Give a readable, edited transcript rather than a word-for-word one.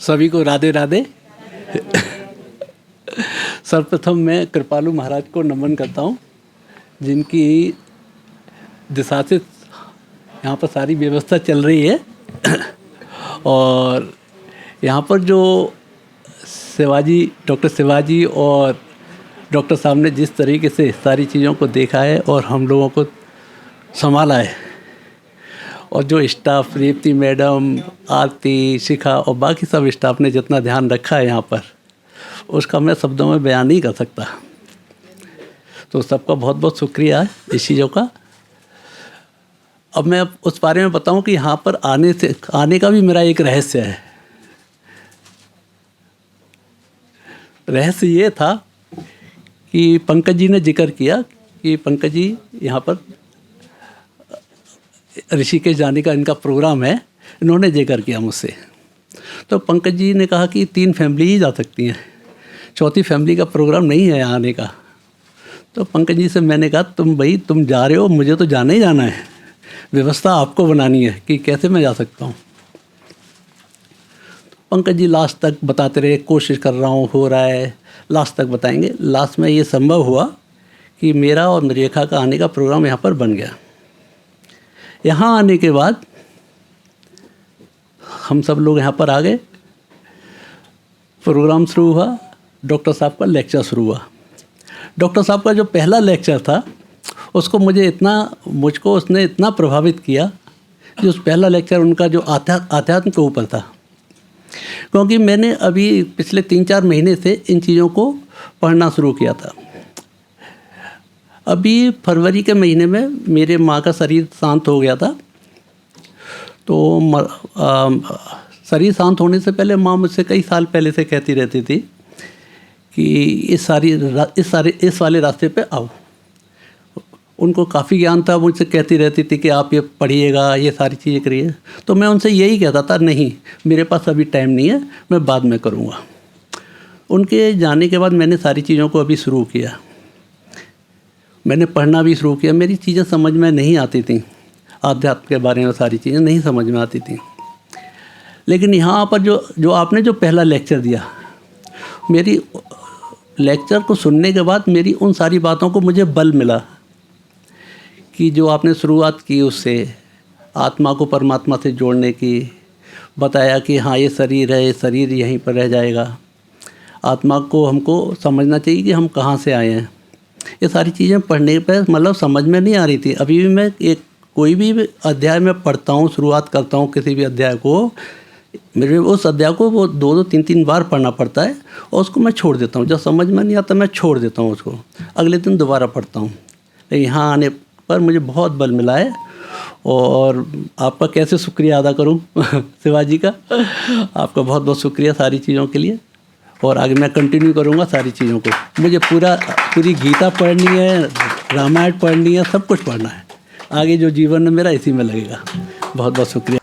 सभी को राधे राधे। सर्वप्रथम मैं कृपालु महाराज को नमन करता हूँ, जिनकी दिशा से यहाँ पर सारी व्यवस्था चल रही है। और यहाँ पर जो शिवाजी, डॉक्टर शिवाजी और डॉक्टर साहब ने जिस तरीके से सारी चीज़ों को देखा है और हम लोगों को संभाला है, और जो स्टाफ रेवती मैडम, आरती, शिखा और बाकी सब स्टाफ ने जितना ध्यान रखा है यहाँ पर, उसका मैं शब्दों में बयान नहीं कर सकता। तो सबका बहुत बहुत शुक्रिया है इस चीज़ों का। अब मैं उस बारे में बताऊं कि यहाँ पर आने का भी मेरा एक रहस्य है। रहस्य ये था कि पंकज जी ने जिक्र किया कि पंकज जी यहाँ पर ऋषिकेश जाने का इनका प्रोग्राम है, इन्होंने जिक्र किया मुझसे। तो पंकज जी ने कहा कि 3 फैमिली ही जा सकती हैं, चौथी फैमिली का प्रोग्राम नहीं है यहाँ आने का। तो पंकज जी से मैंने कहा तुम जा रहे हो, मुझे तो जाना ही जाना है, व्यवस्था आपको बनानी है कि कैसे मैं जा सकता हूँ। पंकज जी लास्ट तक बताते रहे, कोशिश कर रहा हूँ, हो रहा है, लास्ट तक बताएंगे। लास्ट में ये संभव हुआ कि मेरा और रेखा का आने का प्रोग्राम यहाँ पर बन गया। यहाँ आने के बाद हम सब लोग यहाँ पर आ गए, प्रोग्राम शुरू हुआ, डॉक्टर साहब का लेक्चर शुरू हुआ। डॉक्टर साहब का जो पहला लेक्चर था मुझको उसने इतना प्रभावित किया कि उस पहला लेक्चर उनका जो आध्यात्म के ऊपर था। क्योंकि मैंने अभी पिछले 3-4 महीने से इन चीज़ों को पढ़ना शुरू किया था। अभी फरवरी के महीने में मेरे माँ का शरीर शांत हो गया था। तो शरीर शांत होने से पहले माँ मुझसे कई साल पहले से कहती रहती थी कि इस वाले रास्ते पे आओ। उनको काफ़ी ज्ञान था, मुझसे कहती रहती थी कि आप ये पढ़िएगा, ये सारी चीज़ें करिए। तो मैं उनसे यही कहता था, नहीं मेरे पास अभी टाइम नहीं है, मैं बाद में करूँगा। उनके जाने के बाद मैंने सारी चीज़ों को अभी शुरू किया, मैंने पढ़ना भी शुरू किया। मेरी चीज़ें समझ में नहीं आती थी, आध्यात्म के बारे में सारी चीज़ें नहीं समझ में आती थी। लेकिन यहाँ पर जो आपने जो पहला लेक्चर दिया, मेरी लेक्चर को सुनने के बाद मेरी उन सारी बातों को मुझे बल मिला कि जो आपने शुरुआत की उससे आत्मा को परमात्मा से जोड़ने की, बताया कि हाँ ये शरीर है, ये शरीर यहीं पर रह जाएगा। आत्मा को हमको समझना चाहिए कि हम कहाँ से आए हैं। ये सारी चीज़ें पढ़ने पर मतलब समझ में नहीं आ रही थी। अभी भी मैं कोई भी अध्याय में पढ़ता हूँ, शुरुआत करता हूँ किसी भी अध्याय को, मेरे उस अध्याय को वो 2-2, 3-3 बार पढ़ना पड़ता है और उसको मैं छोड़ देता हूँ। जब समझ में नहीं आता मैं छोड़ देता हूँ उसको, अगले दिन दोबारा पढ़ता हूँ। लेकिन यहाँ आने पर मुझे बहुत बल मिला है। और आपका कैसे शुक्रिया अदा करूँ शिवाजी का। आपका बहुत बहुत शुक्रिया सारी चीज़ों के लिए। और आगे मैं कंटिन्यू करूँगा सारी चीज़ों को। मुझे पूरी गीता पढ़नी है, रामायण पढ़नी है, सब कुछ पढ़ना है। आगे जो जीवन है मेरा इसी में लगेगा। बहुत बहुत शुक्रिया।